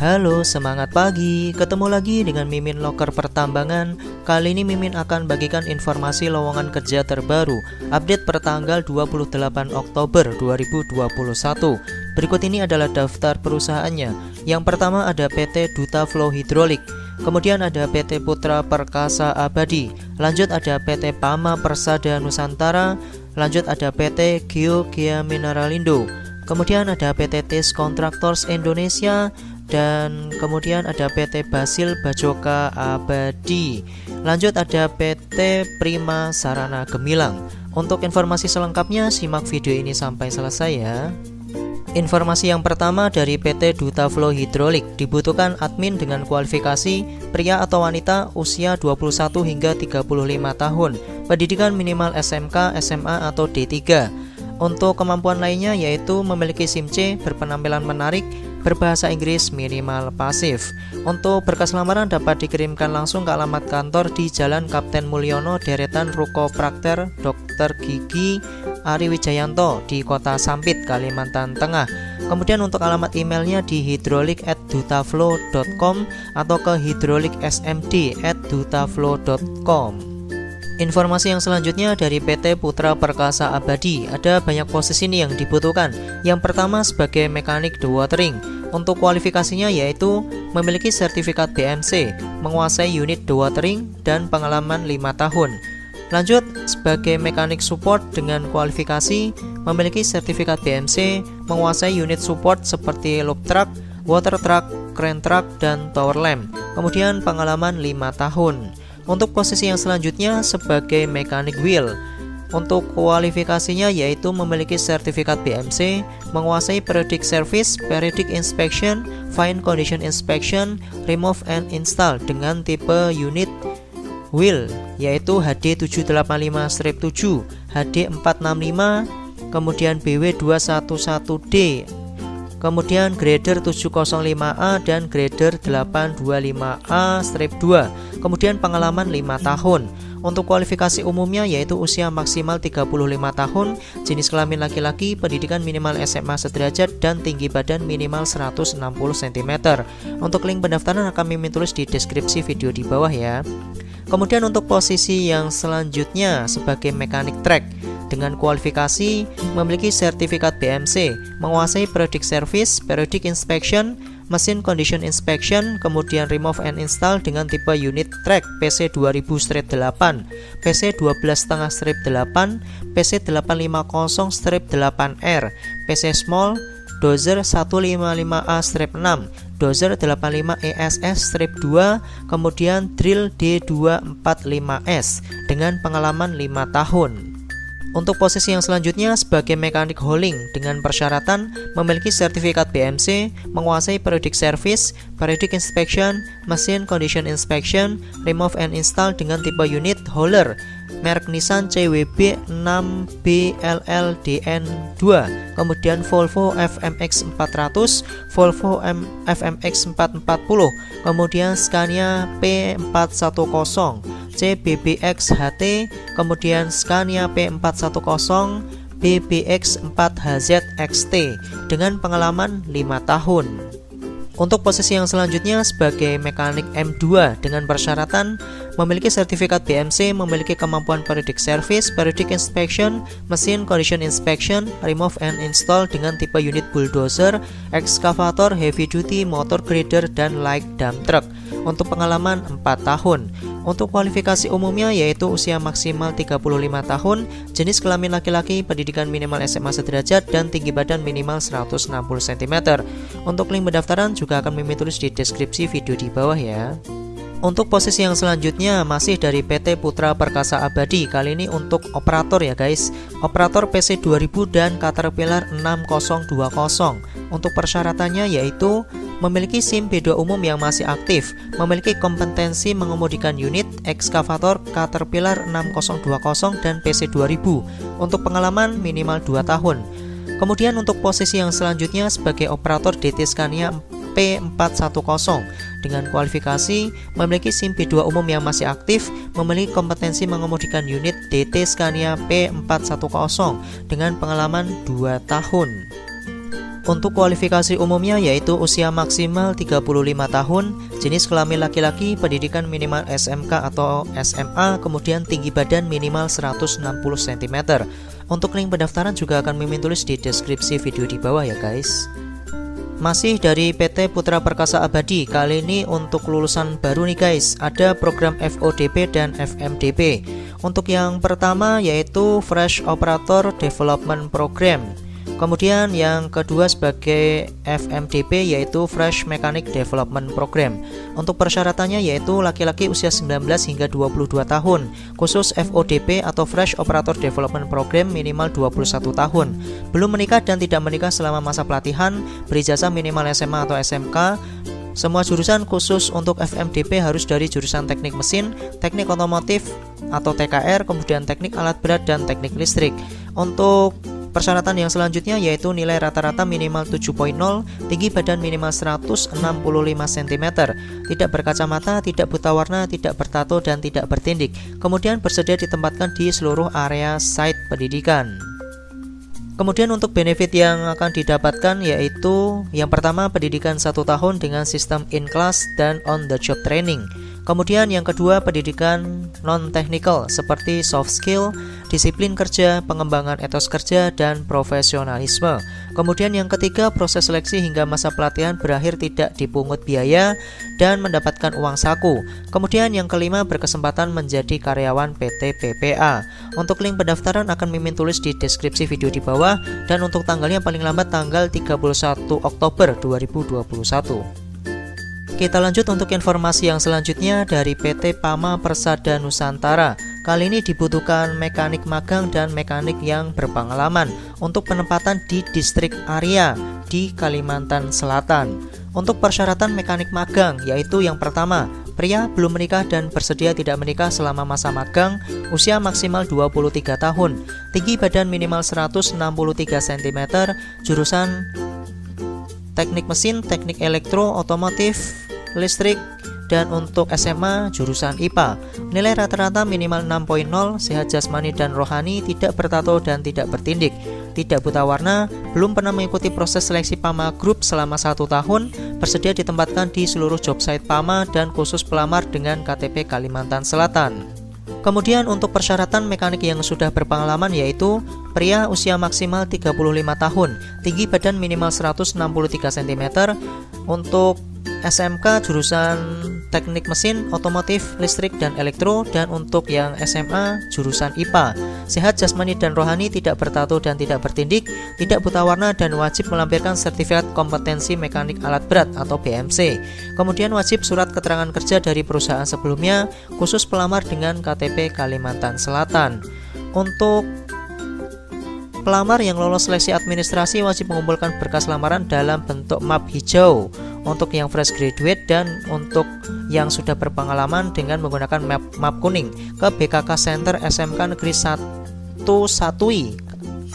Halo, semangat pagi. Ketemu lagi dengan Mimin Loker Pertambangan. Kali ini Mimin akan bagikan informasi lowongan kerja terbaru, update pertanggal 28 Oktober 2021. Berikut ini adalah daftar perusahaannya. Yang pertama ada PT Duta Flow Hidrolik, kemudian ada PT Putra Perkasa Abadi, lanjut ada PT Pama Persada Nusantara, lanjut ada PT Geogia Mineralindo, kemudian ada PT TIS Contractors Indonesia, dan kemudian ada PT Basil Bajoka Abadi. Lanjut ada PT Prima Sarana Gemilang. Untuk informasi selengkapnya simak video ini sampai selesai ya. Informasi yang pertama dari PT Duta Flow Hidrolik, dibutuhkan admin dengan kualifikasi pria atau wanita usia 21 hingga 35 tahun, pendidikan minimal SMK, SMA atau D3. Untuk kemampuan lainnya yaitu memiliki SIM C, berpenampilan menarik, berbahasa Inggris minimal pasif. Untuk berkas lamaran dapat dikirimkan langsung ke alamat kantor di Jalan Kapten Mulyono, deretan Ruko Prakter Dr. Gigi Ari Wijayanto di Kota Sampit, Kalimantan Tengah. Kemudian untuk alamat emailnya di hidrolik@dutaflow.com atau ke hidrolik.smd@dutaflow.com. Informasi yang selanjutnya dari PT Putra Perkasa Abadi, ada banyak posisi nih yang dibutuhkan. Yang pertama sebagai mekanik dewatering. Untuk kualifikasinya yaitu memiliki sertifikat BMC, menguasai unit dewatering dan pengalaman 5 tahun. Lanjut sebagai mekanik support dengan kualifikasi memiliki sertifikat BMC, menguasai unit support seperti loop truck, water truck, crane truck, dan tower lamp. Kemudian pengalaman 5 tahun. Untuk posisi yang selanjutnya sebagai mekanik wheel. Untuk kualifikasinya yaitu memiliki sertifikat BMC, menguasai periodic service, periodic inspection, fine condition inspection, remove and install dengan tipe unit wheel yaitu HD785-7, HD465, kemudian BW211D, kemudian grader 705A dan grader 825A-2, kemudian pengalaman 5 tahun. Untuk kualifikasi umumnya yaitu usia maksimal 35 tahun, jenis kelamin laki-laki, pendidikan minimal SMA sederajat, dan tinggi badan minimal 160 cm. Untuk link pendaftaran akan Mimin tulis di deskripsi video di bawah ya. Kemudian untuk posisi yang selanjutnya sebagai mekanik track, dengan kualifikasi memiliki sertifikat BMC, menguasai periodic service, periodic inspection, mesin condition inspection, kemudian remove and install dengan tipe unit track PC 2000-8, PC 12,5-8, PC 850-8R, PC small, dozer 155A-6, dozer 85ESS-2, kemudian drill D245S dengan pengalaman 5 tahun. Untuk posisi yang selanjutnya sebagai mekanik hauling dengan persyaratan memiliki sertifikat BMC, menguasai periodic service, periodic inspection, machine condition inspection, remove and install dengan tipe unit hauler, merek Nissan CWB 6BLLDN2, kemudian Volvo FMX 400, Volvo FMX 440, kemudian Scania P410, CBBX HT, kemudian Scania P410, BBX 4HZ XT dengan pengalaman 5 tahun. Untuk posisi yang selanjutnya sebagai mekanik M2 dengan persyaratan memiliki sertifikat BMC, memiliki kemampuan periodic service, periodic inspection, machine condition inspection, remove and install dengan tipe unit bulldozer, excavator, heavy duty, motor grader, dan light dump truck. Untuk pengalaman 4 tahun. Untuk kualifikasi umumnya yaitu usia maksimal 35 tahun, jenis kelamin laki-laki, pendidikan minimal SMA sederajat, dan tinggi badan minimal 160 cm. Untuk link pendaftaran juga akan Mimin tulis di deskripsi video di bawah ya. Untuk posisi yang selanjutnya masih dari PT Putra Perkasa Abadi, kali ini untuk operator ya guys, operator PC 2000 dan Caterpillar 6020. Untuk persyaratannya yaitu memiliki SIM B2 umum yang masih aktif, memiliki kompetensi mengemudikan unit ekskavator Caterpillar 6020 dan PC 2000. Untuk pengalaman minimal 2 tahun. Kemudian untuk posisi yang selanjutnya sebagai operator DT Scania P410 dengan kualifikasi memiliki SIM B2 umum yang masih aktif, memiliki kompetensi mengemudikan unit DT Scania P410 dengan pengalaman 2 tahun. Untuk kualifikasi umumnya yaitu usia maksimal 35 tahun, jenis kelamin laki-laki, pendidikan minimal SMK atau SMA, kemudian tinggi badan minimal 160 cm. Untuk link pendaftaran juga akan mimin tulis di deskripsi video di bawah ya guys. Masih dari PT Putra Perkasa Abadi, kali ini untuk lulusan baru nih guys, ada program FODP dan FMDP. Untuk yang pertama yaitu Fresh Operator Development Program. Kemudian yang kedua sebagai FMDP yaitu Fresh Mechanic Development Program. Untuk persyaratannya yaitu laki-laki usia 19 hingga 22 tahun. Khusus FODP atau Fresh Operator Development Program minimal 21 tahun. Belum menikah dan tidak menikah selama masa pelatihan, berijazah minimal SMA atau SMK. Semua jurusan khusus untuk FMDP harus dari jurusan teknik mesin, teknik otomotif atau TKR, kemudian teknik alat berat dan teknik listrik. Untuk persyaratan yang selanjutnya yaitu nilai rata-rata minimal 7.0, tinggi badan minimal 165 cm, tidak berkacamata, tidak buta warna, tidak bertato, dan tidak bertindik. Kemudian bersedia ditempatkan di seluruh area site pendidikan. Kemudian untuk benefit yang akan didapatkan yaitu yang pertama pendidikan 1 tahun dengan sistem in-class dan on-the-job training. Kemudian yang kedua pendidikan non-technical seperti soft skill, disiplin kerja, pengembangan etos kerja, dan profesionalisme. Kemudian yang ketiga proses seleksi hingga masa pelatihan berakhir tidak dipungut biaya dan mendapatkan uang saku. Kemudian yang kelima berkesempatan menjadi karyawan PT PPA. Untuk link pendaftaran akan mimin tulis di deskripsi video di bawah dan untuk tanggalnya paling lambat tanggal 31 Oktober 2021. Kita lanjut untuk informasi yang selanjutnya dari PT Pama Persada Nusantara. Kali ini dibutuhkan mekanik magang dan mekanik yang berpengalaman untuk penempatan di distrik area di Kalimantan Selatan. Untuk persyaratan mekanik magang yaitu yang pertama, pria belum menikah dan bersedia tidak menikah selama masa magang, usia maksimal 23 tahun, tinggi badan minimal 163 cm, jurusan teknik mesin, teknik elektro, otomotif, listrik, dan untuk SMA jurusan IPA. Nilai rata-rata minimal 6.0, sehat jasmani dan rohani, tidak bertato dan tidak bertindik, tidak buta warna, belum pernah mengikuti proses seleksi PAMA Group selama 1 tahun, bersedia ditempatkan di seluruh job site PAMA dan khusus pelamar dengan KTP Kalimantan Selatan. Kemudian untuk persyaratan mekanik yang sudah berpengalaman yaitu pria usia maksimal 35 tahun, tinggi badan minimal 163 cm, untuk SMK jurusan teknik mesin, otomotif, listrik, dan elektro, dan untuk yang SMA jurusan IPA. Sehat jasmani dan rohani, tidak bertato dan tidak bertindik, tidak buta warna, dan wajib melampirkan sertifikat kompetensi mekanik alat berat atau BMC. Kemudian wajib surat keterangan kerja dari perusahaan sebelumnya, khusus pelamar dengan KTP Kalimantan Selatan. Untuk pelamar yang lolos seleksi administrasi wajib mengumpulkan berkas lamaran dalam bentuk map hijau untuk yang fresh graduate, dan untuk yang sudah berpengalaman dengan menggunakan map kuning ke BKK Center SMK Negeri 1 Satui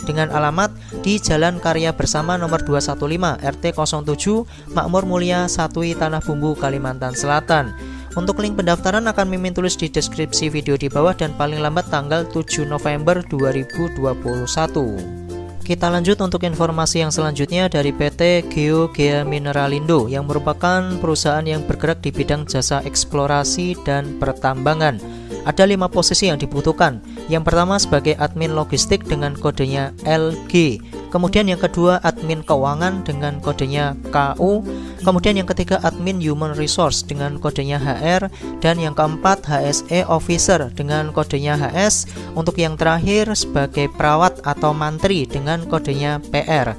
dengan alamat di Jalan Karya Bersama nomor 215 RT 07 Makmur Mulia Satui Tanah Bumbu Kalimantan Selatan. Untuk link pendaftaran akan mimin tulis di deskripsi video di bawah dan paling lambat tanggal 7 November 2021. Kita lanjut untuk informasi yang selanjutnya dari PT Geogea Mineralindo yang merupakan perusahaan yang bergerak di bidang jasa eksplorasi dan pertambangan. Ada 5 posisi yang dibutuhkan. Yang pertama sebagai admin logistik dengan kodenya LG. Kemudian yang kedua admin keuangan dengan kodenya KU. Kemudian yang ketiga admin human resource dengan kodenya HR. Dan yang keempat HSE officer dengan kodenya HS. Untuk yang terakhir sebagai perawat atau mantri dengan kodenya PR.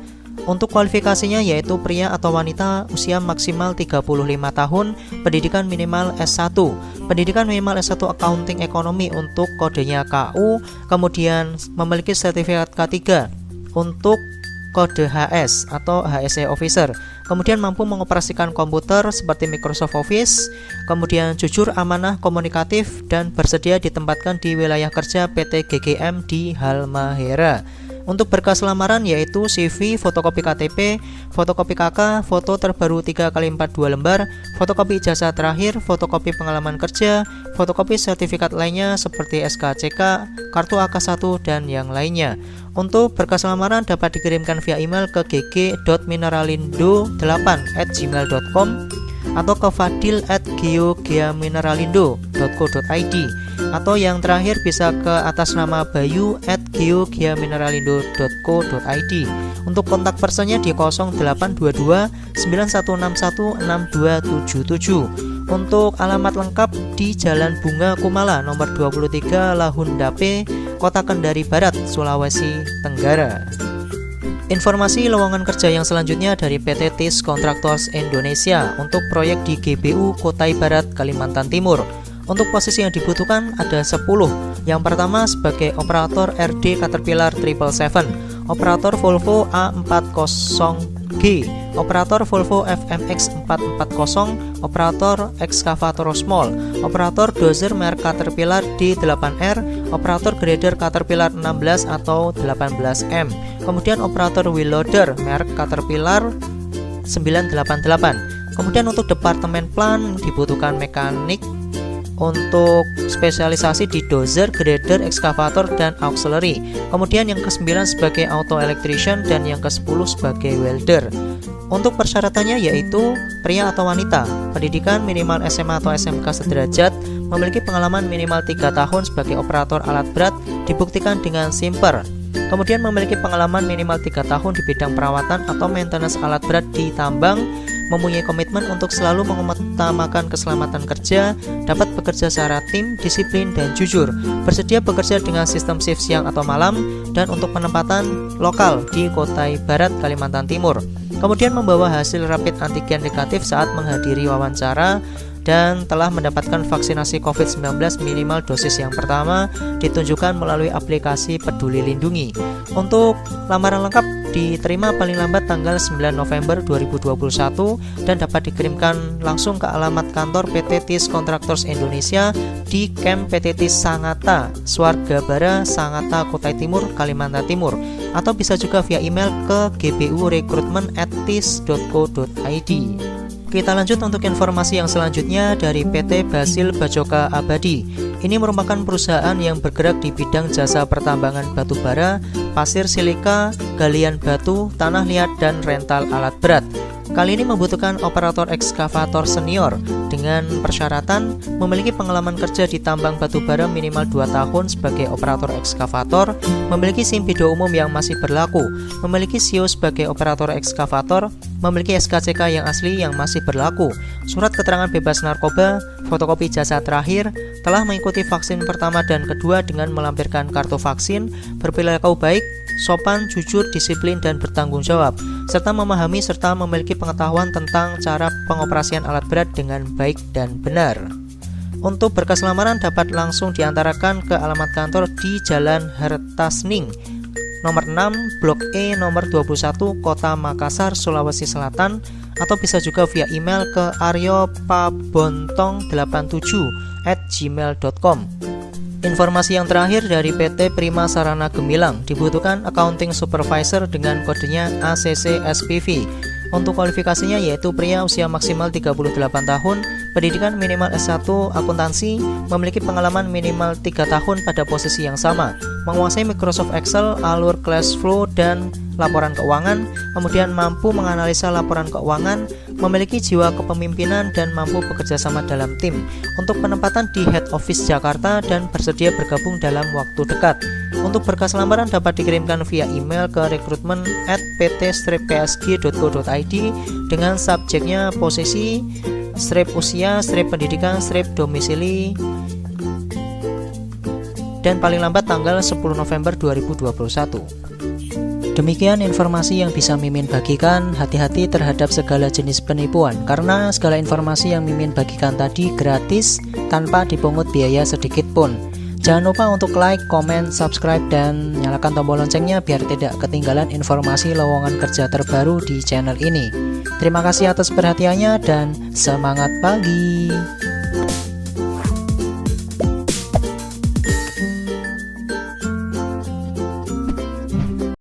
Untuk kualifikasinya yaitu pria atau wanita usia maksimal 35 tahun, pendidikan minimal S1, pendidikan minimal S1 accounting ekonomi untuk kodenya KU, kemudian memiliki sertifikat K3 untuk kode HS atau HSE officer, kemudian mampu mengoperasikan komputer seperti Microsoft Office, kemudian jujur, amanah, komunikatif, dan bersedia ditempatkan di wilayah kerja PT GGM di Halmahera. Untuk berkas lamaran yaitu CV, fotokopi KTP, fotokopi KK, foto terbaru 3x4 2 lembar, fotokopi ijazah terakhir, fotokopi pengalaman kerja, fotokopi sertifikat lainnya seperti SKCK, kartu AK1 dan yang lainnya. Untuk berkas lamaran dapat dikirimkan via email ke gg.mineralindo8@gmail.com atau ke fadil@geogiamineralindo.co.id, atau yang terakhir bisa ke atas nama bayu@geogiamineralindo.co.id. Untuk kontak personnya di 0822 9161 6277. Untuk alamat lengkap di Jalan Bunga Kumala nomor 23 Lahundape, Kota Kendari Barat, Sulawesi Tenggara. Informasi lowongan kerja yang selanjutnya dari PT TIS Contractors Indonesia untuk proyek di GBU Kutai Barat, Kalimantan Timur. Untuk posisi yang dibutuhkan ada 10. Yang pertama sebagai operator RD Caterpillar 777, operator Volvo A40G, operator Volvo FMX 440, operator ekskavator small, operator dozer merek Caterpillar D8R, operator grader Caterpillar 16 atau 18M, kemudian operator wheel loader merek Caterpillar 988. Kemudian untuk departemen plan dibutuhkan mekanik untuk spesialisasi di dozer, grader, ekskavator, dan auxiliary. Kemudian yang ke-9 sebagai auto electrician dan yang ke-10 sebagai welder. Untuk persyaratannya yaitu pria atau wanita, pendidikan minimal SMA atau SMK sederajat, memiliki pengalaman minimal 3 tahun sebagai operator alat berat, dibuktikan dengan simper. Kemudian memiliki pengalaman minimal 3 tahun di bidang perawatan atau maintenance alat berat di tambang, mempunyai komitmen untuk selalu mengutamakan keselamatan kerja, dapat bekerja secara tim, disiplin, dan jujur, bersedia bekerja dengan sistem shift siang atau malam, dan untuk penempatan lokal di Kutai Barat, Kalimantan Timur. Kemudian membawa hasil rapid antigen negatif saat menghadiri wawancara, dan telah mendapatkan vaksinasi COVID-19 minimal dosis yang pertama, ditunjukkan melalui aplikasi Peduli Lindungi. Untuk lamaran lengkap diterima paling lambat tanggal 9 November 2021 dan dapat dikirimkan langsung ke alamat kantor PT TIS Contractors Indonesia di Camp PT TIS Sangatta, Swargabara, Sangatta, Kutai Timur, Kalimantan Timur, atau bisa juga via email ke gburecruitment@tis.co.id. Kita lanjut untuk informasi yang selanjutnya dari PT Basil Bajoka Abadi. Ini merupakan perusahaan yang bergerak di bidang jasa pertambangan batu bara, pasir silika, galian batu, tanah liat, dan rental alat berat. Kali ini membutuhkan operator ekskavator senior dengan persyaratan memiliki pengalaman kerja di tambang batu bara minimal 2 tahun sebagai operator ekskavator, memiliki SIM Bido umum yang masih berlaku, memiliki SIO sebagai operator ekskavator, memiliki SKCK yang asli yang masih berlaku, surat keterangan bebas narkoba, fotokopi ijazah terakhir, telah mengikuti vaksin pertama dan kedua dengan melampirkan kartu vaksin, berperilaku baik, sopan, jujur, disiplin, dan bertanggung jawab, serta memahami serta memiliki pengetahuan tentang cara pengoperasian alat berat dengan baik dan benar. Untuk berkas lamaran dapat langsung diantarkan ke alamat kantor di Jalan Hertasning, nomor 6, Blok E, nomor 21, Kota Makassar, Sulawesi Selatan, atau bisa juga via email ke aryopabontong87@gmail.com. Informasi yang terakhir dari PT Prima Sarana Gemilang, dibutuhkan accounting supervisor dengan kodenya ACC SPV. Untuk kualifikasinya yaitu pria usia maksimal 38 tahun, pendidikan minimal S1 akuntansi, memiliki pengalaman minimal 3 tahun pada posisi yang sama, menguasai Microsoft Excel, alur cash flow, dan laporan keuangan, kemudian mampu menganalisa laporan keuangan, memiliki jiwa kepemimpinan, dan mampu bekerja sama dalam tim. Untuk penempatan di head office Jakarta dan bersedia bergabung dalam waktu dekat. Untuk berkas lamaran dapat dikirimkan via email ke recruitment@pt-psg.co.id dengan subjeknya posisi, usia, pendidikan, domisili, dan paling lambat tanggal 10 November 2021. Demikian informasi yang bisa Mimin bagikan. Hati-hati terhadap segala jenis penipuan, karena segala informasi yang Mimin bagikan tadi gratis tanpa dipungut biaya sedikit pun. Jangan lupa untuk like, komen, subscribe, dan nyalakan tombol loncengnya biar tidak ketinggalan informasi lowongan kerja terbaru di channel ini. Terima kasih atas perhatiannya dan semangat pagi.